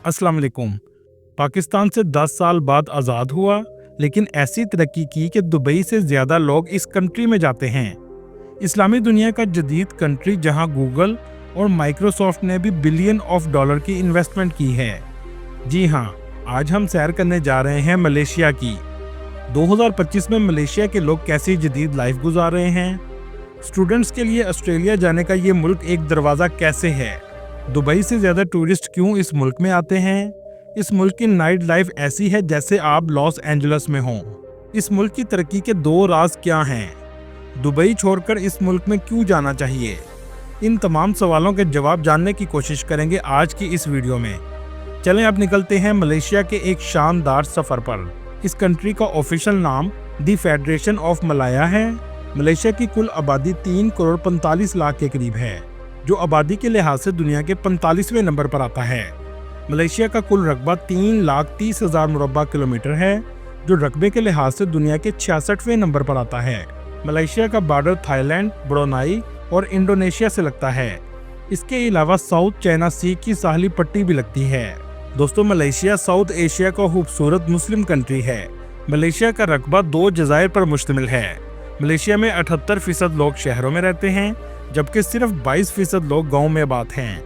अस्सलाम वालेकुम। पाकिस्तान से 10 साल बाद आज़ाद हुआ, लेकिन ऐसी तरक्की की कि दुबई से ज़्यादा लोग इस कंट्री में जाते हैं। इस्लामी दुनिया का जदीद कंट्री जहां गूगल और माइक्रोसॉफ्ट ने भी बिलियन ऑफ डॉलर की इन्वेस्टमेंट की है। जी हां, आज हम सैर करने जा रहे हैं मलेशिया की। 2025 में मलेशिया के लोग कैसी जदीद लाइफ गुजार रहे हैं। स्टूडेंट्स के लिए ऑस्ट्रेलिया जाने का ये मुल्क एक दरवाज़ा कैसे है। दुबई से ज़्यादा टूरिस्ट क्यों इस मुल्क में आते हैं। इस मुल्क की नाइट लाइफ ऐसी है जैसे आप लॉस एंजल्स में हों। इस मुल्क की तरक्की के 2 राज क्या हैं। दुबई छोड़कर इस मुल्क में क्यों जाना चाहिए। इन तमाम सवालों के जवाब जानने की कोशिश करेंगे आज की इस वीडियो में। चलें अब निकलते हैं मलेशिया के एक शानदार सफ़र पर। इस कंट्री का ऑफिशियल नाम दी फेडरेशन ऑफ मलाया है। मलेशिया की कुल आबादी 3 करोड़ 45 लाख के करीब है, जो आबादी के लिहाज से दुनिया के 45वें नंबर पर आता है। मलेशिया का कुल रकबा 3,30,000 मुरब्बा किलोमीटर है, जो रकबे के लिहाज से दुनिया के 66वें नंबर पर आता है। मलेशिया का बॉर्डर थाईलैंड, ब्रुनेई और इंडोनेशिया से लगता है। इसके अलावा साउथ चाइना सी की साहली पट्टी भी लगती है। दोस्तों, मलेशिया साउथ एशिया का खूबसूरत मुस्लिम कंट्री है। मलेशिया का रकबा 2 जज़ायर पर मुश्तमिल है। मलेशिया में 78% लोग शहरों में रहते हैं, जबकि सिर्फ 22% लोग गाँव में आबाद हैं।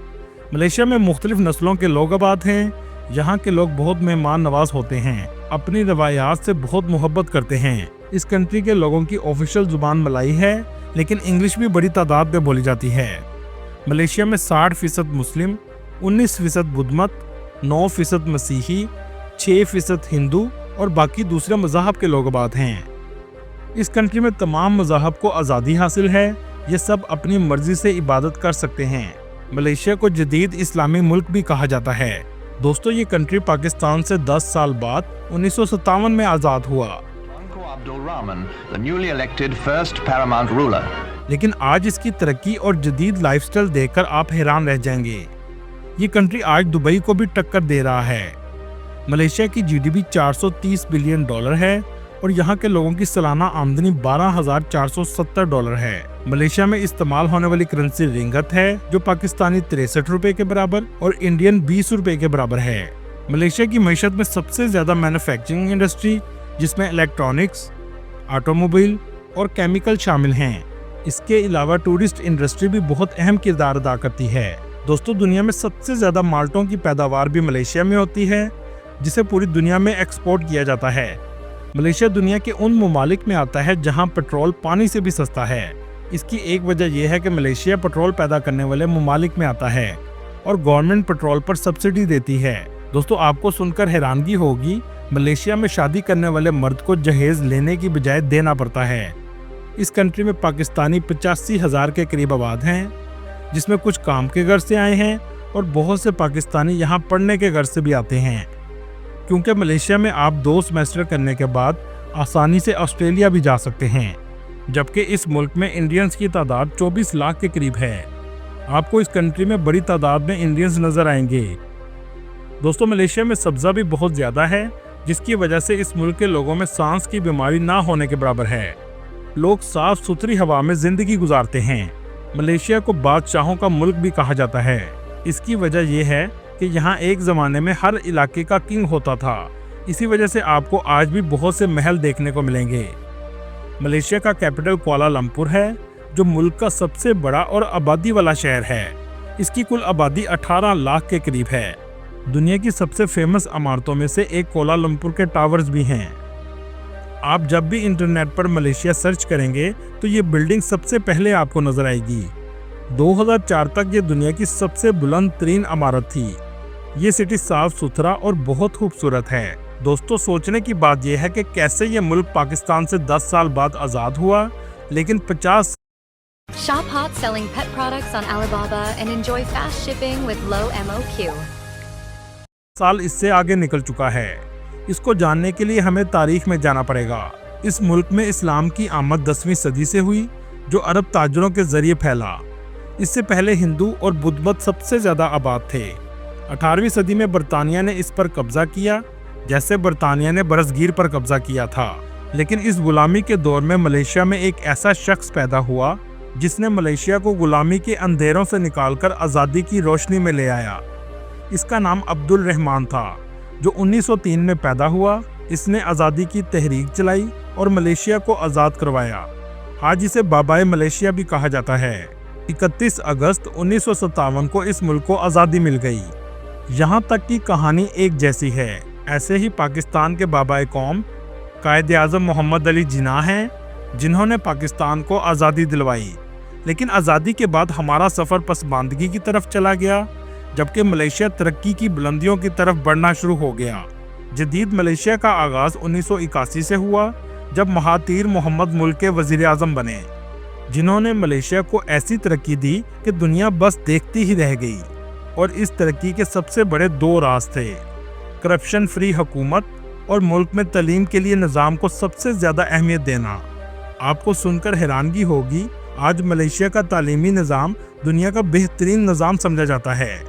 मलेशिया में मुख्तलिफ नस्लों के लोग आबाद हैं। यहाँ के लोग बहुत मेहमान नवाज होते हैं, अपनी रवायात से बहुत मोहब्बत करते हैं। इस कंट्री के लोगों की ऑफिशियल जुबान मलाई है, लेकिन इंग्लिश भी बड़ी तादाद में बोली जाती है। मलेशिया में 60% मुस्लिम, 19% बुद्धमत, 9% मसीही, 6% हिंदू और बाकी दूसरे मज़हब के लोग आबाद हैं। इस कंट्री में तमाम मज़हब को आज़ादी हासिल है। ये सब अपनी मर्जी से इबादत कर सकते हैं। मलेशिया को जदीद इस्लामी मुल्क भी कहा जाता है। दोस्तों, ये कंट्री पाकिस्तान से 10 साल बाद 1957 में आज़ाद हुआ, लेकिन आज इसकी तरक्की और जदीद लाइफस्टाइल देखकर आप हैरान रह जाएंगे। ये कंट्री आज दुबई को भी टक्कर दे रहा है। मलेशिया की जीडीपी 430 बिलियन डॉलर है और यहाँ के लोगों की सालाना आमदनी 12,470 डॉलर है। मलेशिया में इस्तेमाल होने वाली करेंसी रिंगत है, जो पाकिस्तानी 63 रुपए के बराबर और इंडियन 20 रुपए के बराबर है। मलेशिया की मईशत में सबसे ज्यादा मैन्युफैक्चरिंग इंडस्ट्री, जिसमें इलेक्ट्रॉनिक्स, ऑटोमोबाइल और केमिकल शामिल हैं। इसके अलावा टूरिस्ट इंडस्ट्री भी बहुत अहम किरदार अदा करती है। दोस्तों, दुनिया में सबसे ज्यादा माल्टों की पैदावार भी मलेशिया में होती है, जिसे पूरी दुनिया में एक्सपोर्ट किया जाता है। मलेशिया दुनिया के उन ममालिक में आता है जहां पेट्रोल पानी से भी सस्ता है। इसकी एक वजह यह है कि मलेशिया पेट्रोल पैदा करने वाले ममालिक में आता है और गवर्नमेंट पेट्रोल पर सब्सिडी देती है। दोस्तों, आपको सुनकर हैरानगी होगी, मलेशिया में शादी करने वाले मर्द को जहेज लेने की बजाय देना पड़ता है। इस कंट्री में पाकिस्तानी 85,000 के करीब आबाद हैं, जिसमें कुछ काम के घर से आए हैं और बहुत से पाकिस्तानी यहाँ पढ़ने के घर से भी आते हैं, क्योंकि मलेशिया में आप 2 सेमेस्टर करने के बाद आसानी से ऑस्ट्रेलिया भी जा सकते हैं। जबकि इस मुल्क में इंडियंस की तादाद 24 लाख के करीब है। आपको इस कंट्री में बड़ी तादाद में इंडियंस नजर आएंगे। दोस्तों, मलेशिया में सब्जा भी बहुत ज़्यादा है, जिसकी वजह से इस मुल्क के लोगों में सांस की बीमारी ना होने के बराबर है। लोग साफ सुथरी हवा में जिंदगी गुजारते हैं। मलेशिया को बादशाहों का मुल्क भी कहा जाता है। इसकी वजह यह है कि यहाँ एक ज़माने में हर इलाके का किंग होता था। इसी वजह से आपको आज भी बहुत से महल देखने को मिलेंगे। मलेशिया का कैपिटल कुआलालंपुर है, जो मुल्क का सबसे बड़ा और आबादी वाला शहर है। इसकी कुल आबादी 18 लाख के करीब है। दुनिया की सबसे फेमस इमारतों में से एक कुआलालंपुर के टावर्स भी हैं। आप जब भी इंटरनेट पर मलेशिया सर्च करेंगे तो ये बिल्डिंग सबसे पहले आपको नजर आएगी। 2004 तक ये दुनिया की सबसे बुलंद तरीन इमारत थी। ये सिटी साफ सुथरा और बहुत खूबसूरत है। दोस्तों, सोचने की बात यह है कि कैसे ये मुल्क पाकिस्तान से 10 साल बाद आज़ाद हुआ, लेकिन 50 Shop hot selling pet products on Alibaba and enjoy fast shipping with low MOQ. साल इससे आगे निकल चुका है। इसको जानने के लिए हमें तारीख में जाना पड़ेगा। इस मुल्क में इस्लाम की आमद 10वीं सदी से हुई, जो अरब ताजरों के जरिए फैला। इससे पहले हिंदू और बुद्ध मत सबसे ज़्यादा आबाद थे। 18वीं सदी में बरतानिया ने इस पर कब्जा किया, जैसे बरतानिया ने बरसगीर पर कब्जा किया था। लेकिन इस गुलामी के दौर में मलेशिया में एक ऐसा शख्स पैदा हुआ जिसने मलेशिया को गुलामी के अंधेरों से निकालकर आज़ादी की रोशनी में ले आया। इसका नाम अब्दुल रहमान था, जो 1903 में पैदा हुआ। इसने आज़ादी की तहरीक चलाई और मलेशिया को आज़ाद करवाया। आज इसे बाबाए मलेशिया भी कहा जाता है। 31 अगस्त 1957 को इस मुल्क को आज़ादी मिल गई। यहाँ तक की कहानी एक जैसी है। ऐसे ही पाकिस्तान के बाबाए कौम कायद आज़म मोहम्मद अली जिन्ना हैं, जिन्होंने पाकिस्तान को आज़ादी दिलवाई। लेकिन आज़ादी के बाद हमारा सफ़र पसमानदगी की तरफ चला गया, जबकि मलेशिया तरक्की की बुलंदियों की तरफ बढ़ना शुरू हो गया। जदीद मलेशिया का आगाज़ 1981 से हुआ, जब महातीर मोहम्मद मुल्क के वज़ीर आज़म बने, जिन्होंने मलेशिया को ऐसी तरक्की दी कि दुनिया बस देखती ही रह गई। और इस तरक्की के सबसे बड़े दो राज थे: करप्शन फ्री हुकूमत और मुल्क में तालीम के लिए निज़ाम को सबसे ज़्यादा अहमियत देना। आपको सुनकर हैरानगी होगी, आज मलेशिया का तालीमी निज़ाम दुनिया का बेहतरीन निज़ाम समझा जाता है।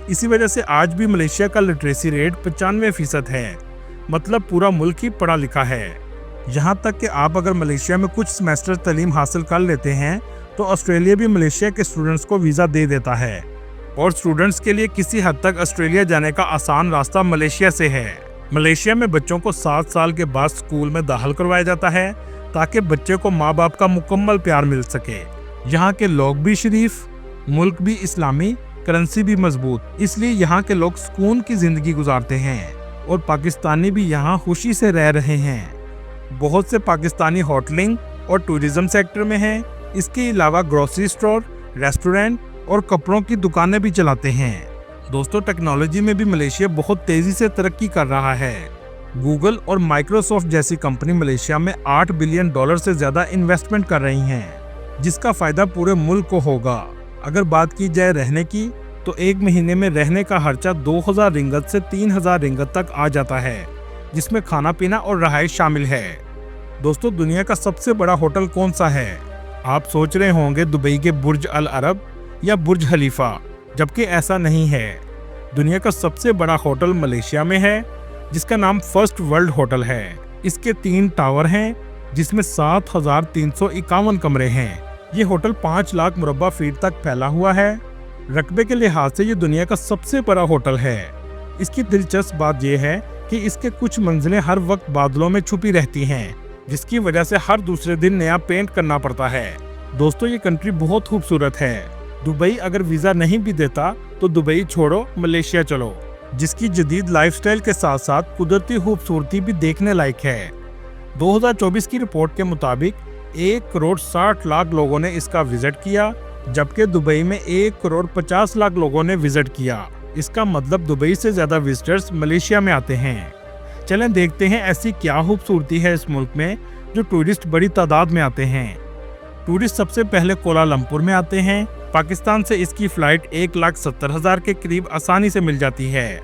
इसी वजह से आज भी मलेशिया का लिटरेसी रेट 95% है, मतलब पूरा मुल्क ही पढ़ा लिखा है। यहाँ तक कि आप अगर मलेशिया में कुछ सेमेस्टर तालीम हासिल कर लेते हैं तो ऑस्ट्रेलिया भी मलेशिया के स्टूडेंट्स को वीज़ा दे देता है। और स्टूडेंट्स के लिए किसी हद तक ऑस्ट्रेलिया जाने का आसान रास्ता मलेशिया से है। मलेशिया में बच्चों को 7 साल के बाद स्कूल में दाखिल करवाया जाता है, ताकि बच्चे को माँ बाप का मुकम्मल प्यार मिल सके। यहाँ के लोग भी शरीफ, मुल्क भी इस्लामी, करेंसी भी मजबूत, इसलिए यहाँ के लोग सुकून की ज़िंदगी गुजारते हैं। और पाकिस्तानी भी यहाँ खुशी से रह रहे हैं। बहुत से पाकिस्तानी होटलिंग और टूरिज्म सेक्टर में हैं। इसके अलावा ग्रोसरी स्टोर, रेस्टोरेंट और कपड़ों की दुकानें भी चलाते हैं। दोस्तों, टेक्नोलॉजी में भी मलेशिया बहुत तेज़ी से तरक्की कर रहा है। गूगल और माइक्रोसॉफ्ट जैसी कंपनी मलेशिया में $8 बिलियन से ज़्यादा इन्वेस्टमेंट कर रही हैं, जिसका फ़ायदा पूरे मुल्क को होगा। अगर बात की जाए रहने की, तो एक महीने में रहने का खर्चा 2000 रिंगत से 3000 रिंगत तक आ जाता है, जिसमें खाना पीना और रहाइश शामिल है। दोस्तों, दुनिया का सबसे बड़ा होटल कौन सा है? आप सोच रहे होंगे दुबई के बुर्ज अल अरब या बुर्ज खलीफा, जबकि ऐसा नहीं है। दुनिया का सबसे बड़ा होटल मलेशिया में है, जिसका नाम फर्स्ट वर्ल्ड होटल है। इसके 3 टावर हैं, जिसमें 7351 कमरे हैं। ये होटल 5 लाख मुरब्बा फीट तक फैला हुआ है। रकबे के लिहाज से ये दुनिया का सबसे बड़ा होटल है। इसकी दिलचस्प बात यह है कि इसके कुछ मंजिलें हर वक्त बादलों में छुपी रहती हैं, जिसकी वजह से हर दूसरे दिन नया पेंट करना पड़ता है। दोस्तों, ये कंट्री बहुत खूबसूरत है। दुबई अगर वीज़ा नहीं भी देता तो दुबई छोड़ो, मलेशिया चलो, जिसकी जदीद लाइफस्टाइल के साथ साथ कुदरती खूबसूरती भी देखने लायक है। 2024 की रिपोर्ट के मुताबिक 1 करोड़ 60 लाख लोगों ने इसका विजिट किया, जबकि दुबई में 1 करोड़ 50 लाख लोगों ने विजिट किया। इसका मतलब दुबई से ज़्यादा विजिटर्स मलेशिया में आते हैं। चलें देखते हैं ऐसी क्या खूबसूरती है इस मुल्क में जो टूरिस्ट बड़ी तादाद में आते हैं। टूरिस्ट सबसे पहले कोलालमपुर में आते हैं। पाकिस्तान से इसकी फ़्लाइट 1,70,000 के करीब आसानी से मिल जाती है।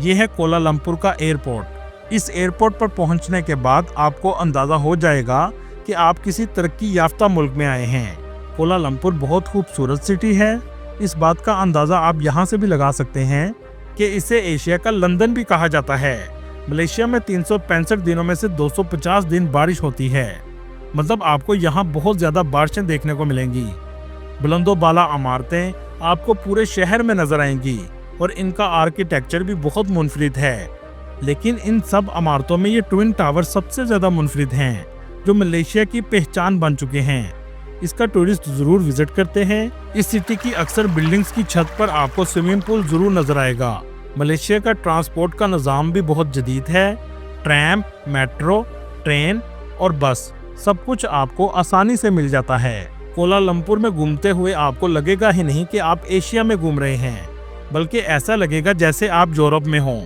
ये है कोलालमपुर का एयरपोर्ट। इस एयरपोर्ट पर पहुंचने के बाद आपको अंदाज़ा हो जाएगा कि आप किसी तरक्की याफ्ता मुल्क में आए हैं। कोलालमपुर बहुत खूबसूरत सिटी है। इस बात का अंदाज़ा आप यहाँ से भी लगा सकते हैं कि इसे एशिया का लंदन भी कहा जाता है। मलेशिया में 365 दिनों में से 250 दिन बारिश होती है, मतलब आपको यहाँ बहुत ज़्यादा बारिशें देखने को मिलेंगी। बुलंदो बाला इमारतें आपको पूरे शहर में नजर आएंगी और इनका आर्किटेक्चर भी बहुत मुनफरिद है। लेकिन इन सब इमारतों में ये ट्विन टावर सबसे ज़्यादा मुनफरिद हैं, जो मलेशिया की पहचान बन चुके हैं। इसका टूरिस्ट ज़रूर विजिट करते हैं। इस सिटी की अक्सर बिल्डिंग्स की छत पर आपको स्विमिंग पूल ज़रूर नजर आएगा। मलेशिया का ट्रांसपोर्ट का निज़ाम भी बहुत जदीद है। ट्रैम, मेट्रो, ट्रेन और बस सब कुछ आपको आसानी से मिल जाता है। कोलालमपुर में घूमते हुए आपको लगेगा ही नहीं कि आप एशिया में घूम रहे हैं, बल्कि ऐसा लगेगा जैसे आप यूरोप में हों।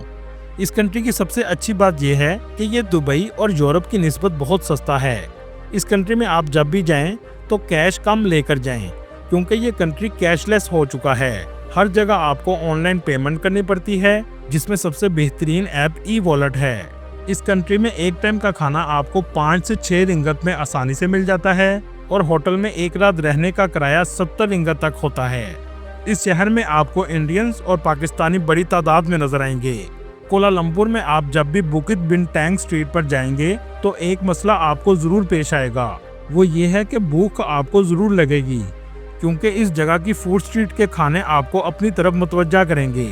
इस कंट्री की सबसे अच्छी बात यह है कि ये दुबई और यूरोप की निस्बत बहुत सस्ता है। इस कंट्री में आप जब भी जाएं तो कैश कम लेकर जाएं, क्योंकि ये कंट्री कैशलेस हो चुका है। हर जगह आपको ऑनलाइन पेमेंट करनी पड़ती है, जिसमें सबसे बेहतरीन ऐप ई वॉलेट है। इस कंट्री में एक टाइम का खाना आपको 5 से 6 रिंगत में आसानी से मिल जाता है और होटल में एक रात रहने का किराया 70 रिंगत तक होता है। इस शहर में आपको इंडियंस और पाकिस्तानी बड़ी तादाद में नजर आएंगे। कोलालमपुर में आप जब भी बुकित बिन टैंग स्ट्रीट पर जाएंगे तो एक मसला आपको ज़रूर पेश आएगा। वो ये है कि भूख आपको ज़रूर लगेगी, क्योंकि इस जगह की फूड स्ट्रीट के खाने आपको अपनी तरफ मुतवज्जा करेंगे।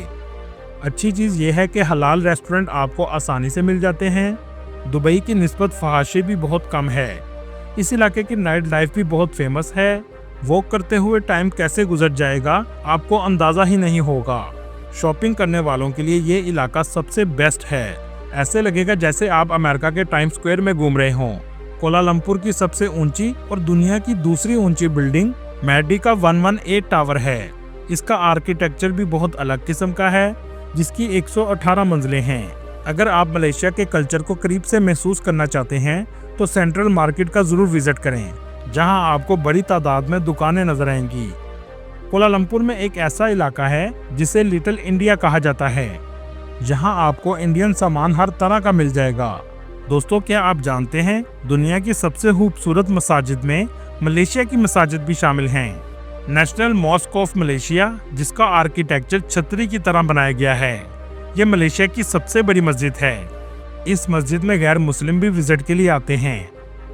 अच्छी चीज़ ये है कि हलाल रेस्टोरेंट आपको आसानी से मिल जाते हैं। दुबई की निस्बत फहाशी भी बहुत कम है। इस इलाके की नाइट लाइफ भी बहुत फेमस है। वॉक करते हुए टाइम कैसे गुजर जाएगा आपको अंदाज़ा ही नहीं होगा। शॉपिंग करने वालों के लिए ये इलाका सबसे बेस्ट है। ऐसे लगेगा जैसे आप अमेरिका के टाइम स्क्वायर में घूम रहे हों। कोलालमपुर की सबसे ऊंची और दुनिया की दूसरी ऊंची बिल्डिंग मैडी का 118 टावर है। इसका आर्किटेक्चर भी बहुत अलग किस्म का है, जिसकी 118 मंजिलें हैं। अगर आप मलेशिया के कल्चर को करीब से महसूस करना चाहते हैं तो सेंट्रल मार्केट का ज़रूर विजिट करें, जहां आपको बड़ी तादाद में दुकानें नजर आएंगी। कोलालमपुर में एक ऐसा इलाका है जिसे लिटिल इंडिया कहा जाता है, जहां आपको इंडियन सामान हर तरह का मिल जाएगा। दोस्तों, क्या आप जानते हैं दुनिया की सबसे खूबसूरत मसाजिद में मलेशिया की मसाजिद भी शामिल हैं। नेशनल मॉस्क ऑफ मलेशिया, जिसका आर्किटेक्चर छतरी की तरह बनाया गया है, ये मलेशिया की सबसे बड़ी मस्जिद है। इस मस्जिद में गैर मुस्लिम भी विजिट के लिए आते हैं।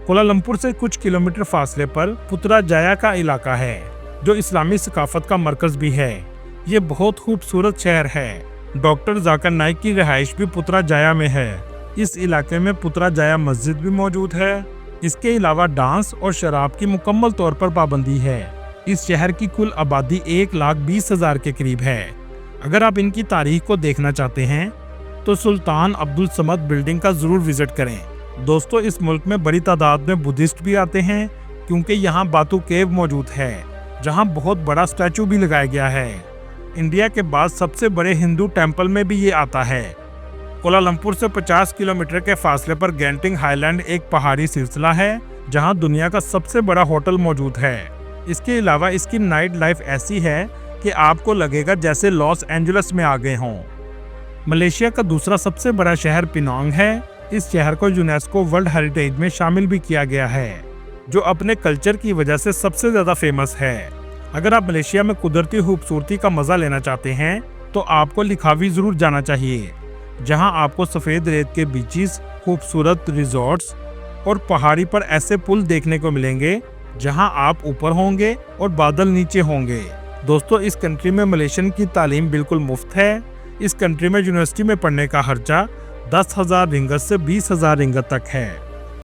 कोलालमपुर से कुछ किलोमीटर फासले पर पुतराजाया का इलाका है, जो इस्लामी सकाफत का मरकज भी है। ये बहुत खूबसूरत शहर है। डॉक्टर जाकिर नाइक की रिहाइश भी पुतराजाया में है। इस इलाके में पुतराजाया मस्जिद भी मौजूद है। इसके अलावा डांस और शराब की मुकम्मल तौर पर पाबंदी है। इस शहर की कुल आबादी 1,20,000 के करीब है। अगर आप इनकी तारीख को देखना चाहते हैं तो सुल्तान अब्दुल समद बिल्डिंग का जरूर विजिट करें। दोस्तों, इस मुल्क में बड़ी तादाद में बुद्धिस्ट भी आते हैं, क्योंकि यहाँ बातू केव मौजूद है, जहाँ बहुत बड़ा स्टैचू भी लगाया गया है। इंडिया के बाद सबसे बड़े हिंदू टेम्पल में भी ये आता है। कोलालमपुर से 50 किलोमीटर के फासले पर गेंटिंग हाईलैंड एक पहाड़ी सिलसिला है, जहां दुनिया का सबसे बड़ा होटल मौजूद है। इसके अलावा इसकी नाइट लाइफ ऐसी है कि आपको लगेगा जैसे लॉस एंजलिस में आ गए हों। मलेशिया का दूसरा सबसे बड़ा शहर पिनांग है। इस शहर को यूनेस्को वर्ल्ड हेरिटेज में शामिल भी किया गया है, जो अपने कल्चर की वजह से सबसे ज़्यादा फेमस है। अगर आप मलेशिया में कुदरती खूबसूरती का मज़ा लेना चाहते हैं तो आपको लिखावी ज़रूर जाना चाहिए, जहां आपको सफ़ेद रेत के बीचेस, खूबसूरत रिजॉर्ट्स और पहाड़ी पर ऐसे पुल देखने को मिलेंगे जहां आप ऊपर होंगे और बादल नीचे होंगे। दोस्तों, इस कंट्री में मलेशियन की तालीम बिल्कुल मुफ्त है। इस कंट्री में यूनिवर्सिटी में पढ़ने का खर्चा 10,000 रिंगत से 20,000 रिंगत तक है।